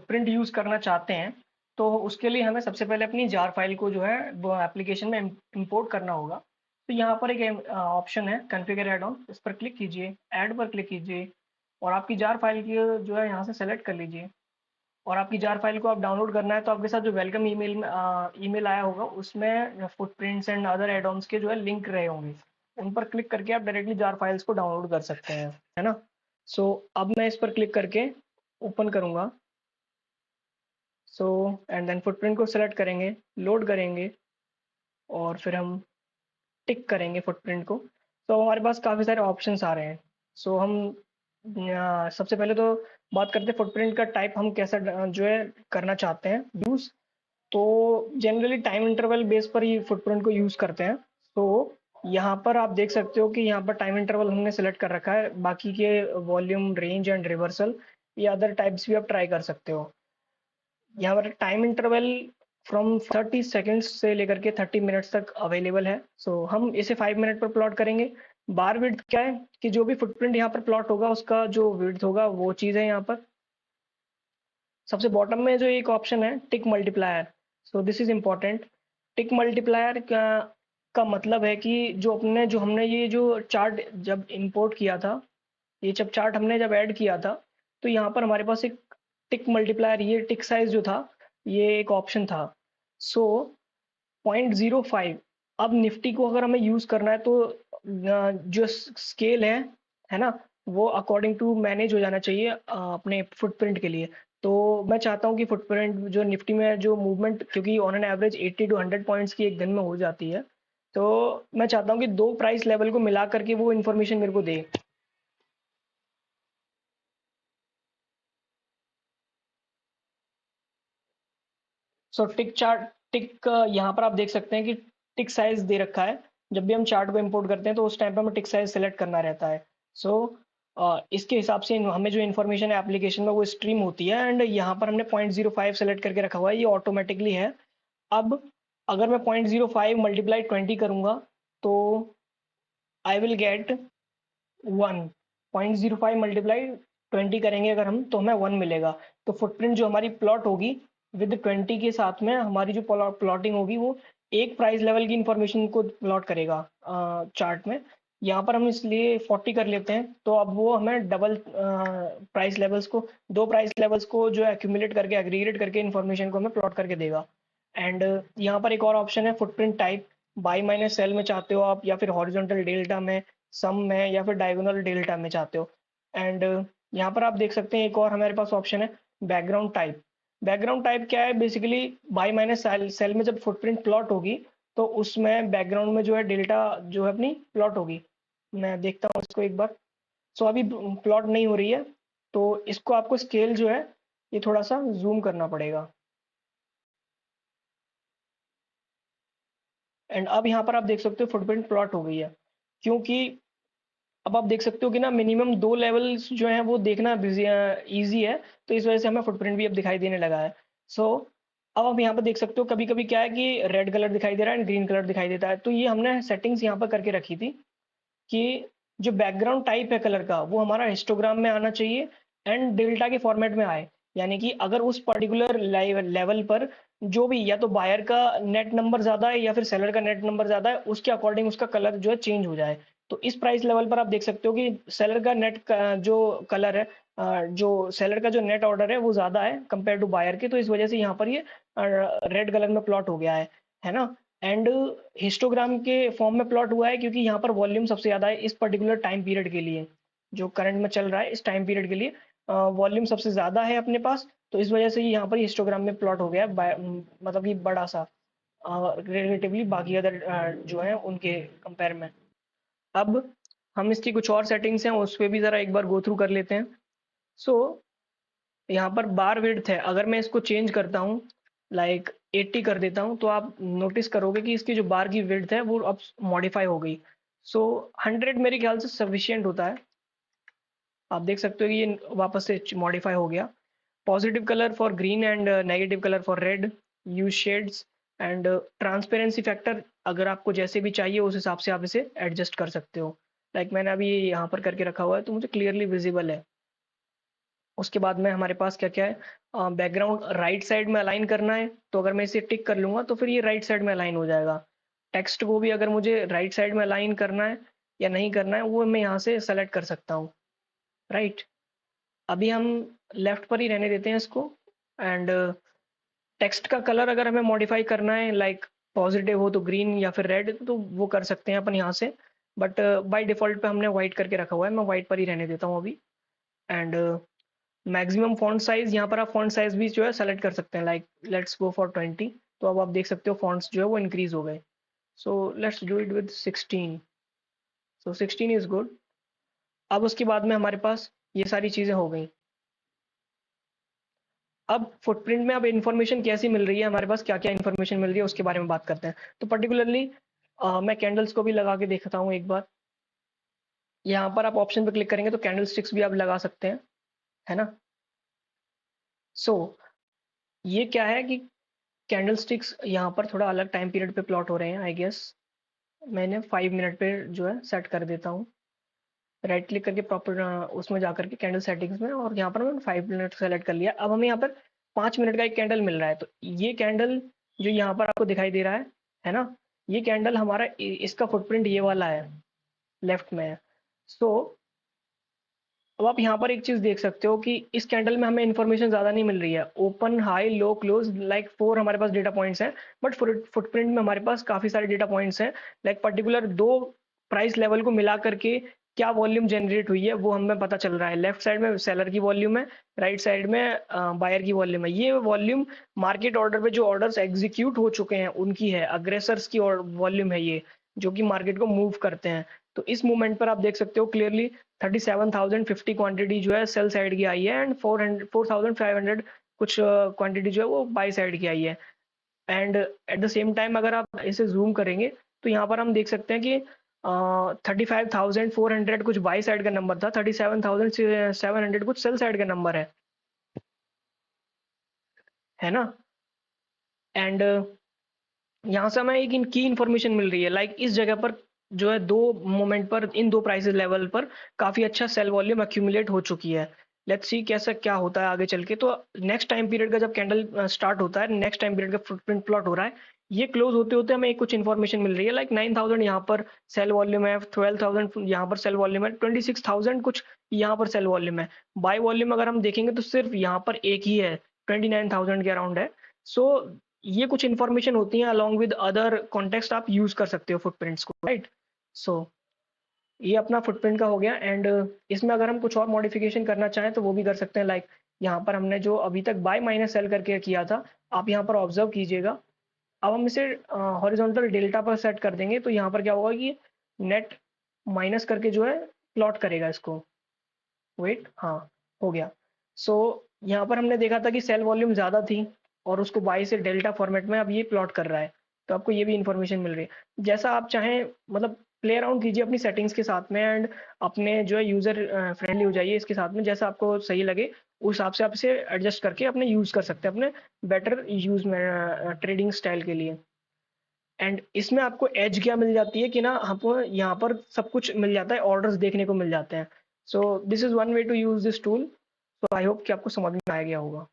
Footprint use करना चाहते हैं, तो उसके लिए हमें सबसे पहले अपनी जार फाइल को जो है वो एप्लीकेशन में इंपोर्ट करना होगा। तो यहाँ पर एक ऑप्शन है कॉन्फ़िगर ऐड ऑन, इस पर क्लिक कीजिए, ऐड पर क्लिक कीजिए और आपकी जार फाइल की जो है यहाँ से सेलेक्ट कर लीजिए और आपकी जार फाइल को आप डाउनलोड करना है तो आपके साथ जो वेलकम ईमेल में ईमेल आया होगा उसमें footprints and other add ons के जो है लिंक रहे होंगे। उन पर क्लिक करके आप डायरेक्टली जार फाइल्स को डाउनलोड कर सकते हैं, है ना? सो अब मैं इस पर क्लिक करके ओपन करूँगा। सो एंड देन फुटप्रिंट को सेलेक्ट करेंगे, लोड करेंगे और फिर हम टिक करेंगे फुटप्रिंट को। तो हमारे पास काफ़ी सारे ऑप्शंस आ रहे हैं। सो हम सबसे पहले तो बात करते हैं फुटप्रिंट का टाइप हम कैसा जो है करना चाहते हैं यूज़। तो जनरली टाइम इंटरवल बेस पर ही फुटप्रिंट को यूज़ करते हैं। तो यहाँ पर आप देख सकते हो कि यहाँ पर टाइम इंटरवल हमने सेलेक्ट कर रखा है। बाकी के वॉल्यूम, रेंज एंड रिवर्सल या अदर टाइप्स भी आप ट्राई कर सकते हो। यहाँ पर टाइम इंटरवल फ्रॉम 30 सेकंड्स से लेकर के 30 मिनट्स तक अवेलेबल है। सो हम इसे 5 मिनट पर प्लॉट करेंगे। बार विड्थ क्या है कि जो भी फुटप्रिंट यहाँ पर प्लॉट होगा उसका जो विड्थ होगा वो चीज़ है यहाँ पर। सबसे बॉटम में जो एक ऑप्शन है tick multiplier, so this is important. Tick multiplier का मतलब है कि जो हमने ये जो चार्ट जब इंपोर्ट किया था, ये जब चार्ट हमने जब ऐड किया था, तो यहाँ पर हमारे पास एक टिक मल्टीप्लायर, ये टिक साइज जो था ये एक ऑप्शन था। सो 0.05, अब निफ्टी को अगर हमें यूज करना है तो जो स्केल है ना, वो अकॉर्डिंग टू मैनेज हो जाना चाहिए अपने फुटप्रिंट के लिए। तो मैं चाहता हूँ कि फुटप्रिंट जो निफ्टी में जो मूवमेंट, क्योंकि on an average 80 to 100 points की एक दिन में हो जाती है, तो मैं चाहता हूँ कि दो प्राइस लेवल को मिला करके वो इन्फॉर्मेशन मेरे को दे। सो टिक यहाँ पर आप देख सकते हैं कि टिक साइज दे रखा है। जब भी हम चार्ट को इंपोर्ट करते हैं तो उस टाइम पे हमें टिक साइज सेलेक्ट करना रहता है। सो इसके हिसाब से हमें जो इन्फॉर्मेशन है एप्लीकेशन में वो स्ट्रीम होती है एंड यहाँ पर हमने 0.05 सेलेक्ट करके रखा हुआ है, ये ऑटोमेटिकली है। अब अगर मैं 0.05 मल्टीप्लाई 20 करूंगा तो आई विल गेट 1। 0.05 मल्टीप्लाई 20 करेंगे अगर हम तो हमें 1 मिलेगा। तो फुटप्रिंट जो हमारी प्लॉट होगी विद 20 के साथ में हमारी जो प्लॉटिंग होगी वो एक प्राइस लेवल की इंफॉर्मेशन को प्लॉट करेगा चार्ट में। यहाँ पर हम इसलिए 40 कर लेते हैं तो अब वो हमें डबल प्राइस लेवल्स को, दो प्राइस लेवल्स को जो एक्यूमुलेट करके एग्रीगेट करके इन्फॉर्मेशन को हमें प्लॉट करके देगा। एंड यहाँ पर एक और ऑप्शन है footprint type, by minus cell में चाहते हो आप या फिर हॉरिजॉन्टल डेल्टा में, सम में या फिर डायगोनल डेल्टा में चाहते हो। एंड यहाँ पर आप देख सकते हैं एक और हमारे पास ऑप्शन है बैकग्राउंड टाइप। बैकग्राउंड टाइप क्या है, बेसिकली बाई माइनस सेल में जब फुटप्रिंट प्लॉट होगी तो उसमें बैकग्राउंड में जो है डेल्टा जो है अपनी प्लॉट होगी। मैं देखता हूँ इसको एक बार। सो अभी प्लॉट नहीं हो रही है तो इसको आपको स्केल जो है ये थोड़ा सा जूम करना पड़ेगा। एंड अब यहाँ पर आप देख सकते हो फुटप्रिंट प्लॉट हो गई है, क्योंकि अब आप देख सकते हो कि ना मिनिमम दो लेवल्स जो हैं वो देखना बिजी ईजी है। तो इस वजह से हमें फुटप्रिंट भी अब दिखाई देने लगा है। सो अब आप यहाँ पर देख सकते हो कभी कभी क्या है कि रेड कलर दिखाई दे रहा है एंड ग्रीन कलर दिखाई देता है। तो ये हमने सेटिंग्स यहाँ पर करके रखी थी कि जो बैकग्राउंड टाइप है कलर का वो हमारा हिस्टोग्राम में आना चाहिए एंड डेल्टा के फॉर्मेट में आए। यानी कि अगर उस पर्टिकुलर लेवल पर जो भी या तो बायर का नेट नंबर ज्यादा है या फिर सेलर का नेट नंबर ज्यादा है उसके अकॉर्डिंग उसका कलर जो है चेंज हो जाए। तो इस प्राइस लेवल पर आप देख सकते हो कि सेलर का नेट जो कलर है, जो सेलर का जो नेट ऑर्डर है वो ज्यादा है कंपेयर टू बायर के, तो इस वजह से यहाँ पर ये रेड कलर में प्लॉट हो गया है ना। एंड हिस्टोग्राम के फॉर्म में प्लॉट हुआ है क्योंकि यहाँ पर वॉल्यूम सबसे ज़्यादा है इस पर्टिकुलर टाइम पीरियड के लिए, जो करंट में चल रहा है इस टाइम पीरियड के लिए वॉल्यूम सबसे ज़्यादा है अपने पास। तो इस वजह से यहाँ पर हिस्टोग्राम में प्लॉट हो गया मतलब कि बड़ा सा रिलेटिवली बाकी अदर जो है उनके कंपेयर में। अब हम इसकी कुछ और सेटिंग्स हैं उस पर भी ज़रा एक बार गो थ्रू कर लेते हैं। सो यहाँ पर बार विड्थ है, अगर मैं इसको चेंज करता हूँ लाइक 80 कर देता हूँ तो आप नोटिस करोगे कि इसकी जो बार की विड्थ है वो अब मॉडिफाई हो गई। सो 100 मेरे ख्याल से सफिशियंट होता है। आप देख सकते हो कि ये वापस से मॉडिफाई हो गया। Positive colour for green and negative colour for red, use shades and transparency factor, अगर आपको जैसे भी चाहिए उस हिसाब से आप इसे एडजस्ट कर सकते हो। लाइक मैंने अभी यहाँ पर करके रखा हुआ है तो मुझे क्लियरली विजिबल है। उसके बाद में हमारे पास क्या-क्या है, बैकग्राउंड राइट साइड में अलाइन करना है, तो अगर मैं इसे टिक कर लूँगा तो फिर ये राइट साइड में अलाइन हो जाएगा। टेक्स्ट को भी अगर मुझे राइट साइड में अलाइन करना है या नहीं करना है, वो मैं यहाँ से सेलेक्ट कर सकता हूँ, राइट? अभी हम लेफ्ट पर ही रहने देते हैं इसको। एंड टेक्स्ट का कलर अगर हमें मॉडिफाई करना है, लाइक पॉजिटिव हो तो ग्रीन या फिर रेड, तो वो कर सकते हैं अपन यहाँ से। बट बाय डिफ़ॉल्ट पे हमने व्हाइट करके रखा हुआ है, मैं व्हाइट पर ही रहने देता हूँ अभी। एंड मैक्सिमम फॉन्ट साइज़, यहाँ पर आप फॉन्ट साइज़ भी जो है सेलेक्ट कर सकते हैं, लाइक लेट्स गो फॉर 20। तो अब आप देख सकते हो फॉन्ट्स जो है वो इंक्रीज़ हो गए। So let's do it with 16। So 16 is good. अब उसके बाद में हमारे पास ये सारी चीज़ें हो गई। अब फुटप्रिंट में अब इन्फॉर्मेशन कैसी मिल रही है, हमारे पास क्या-क्या इन्फॉर्मेशन मिल रही है उसके बारे में बात करते हैं। तो पर्टिकुलरली मैं कैंडल्स को भी लगा के देखता हूँ एक बार। यहाँ पर आप ऑप्शन पे क्लिक करेंगे तो कैंडल स्टिक्स भी आप लगा सकते हैं, है ना? सो ये क्या है कि कैंडल स्टिक्स यहाँ पर थोड़ा अलग टाइम पीरियड पे प्लॉट हो रहे हैं आई गेस। मैंने 5 मिनट पे जो है सेट कर देता हूँ। राइट क्लिक करके प्रॉपर उसमें जा करके कैंडल सेटिंग्स में, और यहाँ पर मैंने 5 मिनट सेलेक्ट कर लिया। अब हमें यहाँ पर 5 मिनट का एक कैंडल मिल रहा है, तो ये कैंडल जो यहाँ पर आपको दिखाई दे रहा है ना? ये कैंडल हमारा इसका फुटप्रिंट ये वाला है, लेफ्ट में है। सो अब आप यहाँ पर एक चीज़ देख सकते हो कि इस कैंडल में हमें इन्फॉर्मेशन ज़्यादा नहीं मिल रही है। ओपन, हाई, लो, क्लोज, लाइक 4 हमारे पास डेटा पॉइंट्स हैं, बट फुटप्रिंट में हमारे पास काफ़ी सारे डेटा पॉइंट्स हैं। लाइक पर्टिकुलर 2 प्राइस लेवल को मिला करके क्या वॉल्यूम जनरेट हुई है वो हमें पता चल रहा है। लेफ्ट साइड में सेलर की वॉल्यूम है, राइट साइड में बायर की वॉल्यूम है। ये वॉल्यूम मार्केट ऑर्डर पे जो ऑर्डर्स एग्जीक्यूट हो चुके हैं उनकी है, अग्रेसर्स की वॉल्यूम है ये, जो कि मार्केट को मूव करते हैं। तो इस मूवमेंट पर आप देख सकते हो क्लियरली 37,050 क्वांटिटी जो है सेल साइड की आई है, एंड 4,500 कुछ क्वांटिटी जो है वो बाई साइड की आई है। And at the same time अगर आप इसे जूम करेंगे तो यहाँ पर हम देख सकते हैं कि 35,400 कुछ बाई साइड का नंबर था, 37,700 कुछ सेल साइड का नंबर है ना? एंड यहाँ से हमें एक की इन्फॉर्मेशन मिल रही है, लाइक इस जगह पर जो है 2 मोमेंट पर, इन 2 प्राइसेस लेवल पर काफ़ी अच्छा सेल वॉल्यूम एक्यूमुलेट हो चुकी है। लेट्स सी कैसा क्या होता है आगे चल के। तो नेक्स्ट टाइम पीरियड का जब कैंडल स्टार्ट होता है, नेक्स्ट टाइम पीरियड का फुटप्रिंट प्लॉट हो रहा है, ये क्लोज होते-होते हमें कुछ इन्फॉर्मेशन मिल रही है, लाइक 9,000 यहाँ पर सेल वॉल्यूम है, 12,000 यहाँ पर सेल वॉल्यूम है, 26,000 कुछ यहाँ पर सेल वॉल्यूम है। बाय वॉल्यूम अगर हम देखेंगे तो सिर्फ यहाँ पर एक ही है, 29,000 के अराउंड है। सो ये कुछ इन्फॉर्मेशन होती है, अलॉन्ग विद अदर कॉन्टेक्स्ट आप यूज कर सकते हो फुटप्रिंट्स को, राइट? सो ये अपना फुटप्रिंट का हो गया। एंड इसमें अगर हम कुछ और मॉडिफिकेशन करना चाहें तो वो भी कर सकते हैं, लाइक यहाँ पर हमने जो अभी तक बाय माइनस सेल करके किया था, आप यहाँ पर ऑब्जर्व कीजिएगा। अब हम इसे हॉरिजॉन्टल डेल्टा पर सेट कर देंगे, तो यहाँ पर क्या होगा कि नेट माइनस करके जो है प्लॉट करेगा इसको। वेट, हाँ, हो गया। सो यहाँ पर हमने देखा था कि सेल वॉल्यूम ज़्यादा थी और उसको बाई से डेल्टा फॉर्मेट में अब ये प्लॉट कर रहा है, तो आपको ये भी इन्फॉर्मेशन मिल रही है। जैसा आप चाहें, मतलब प्ले अराउंड कीजिए अपनी सेटिंग्स के साथ में, एंड अपने जो है यूज़र फ्रेंडली हो जाइए इसके साथ में, जैसा आपको सही लगे उस हिसाब से आप इसे एडजस्ट करके अपने यूज़ कर सकते हैं अपने बेटर यूज़ में ट्रेडिंग स्टाइल के लिए। एंड इसमें आपको एज क्या मिल जाती है कि ना, आपको यहाँ पर सब कुछ मिल जाता है, ऑर्डर्स देखने को मिल जाते हैं। So this is one way to use this tool. तो आई होप कि आपको समझ में आ गया होगा।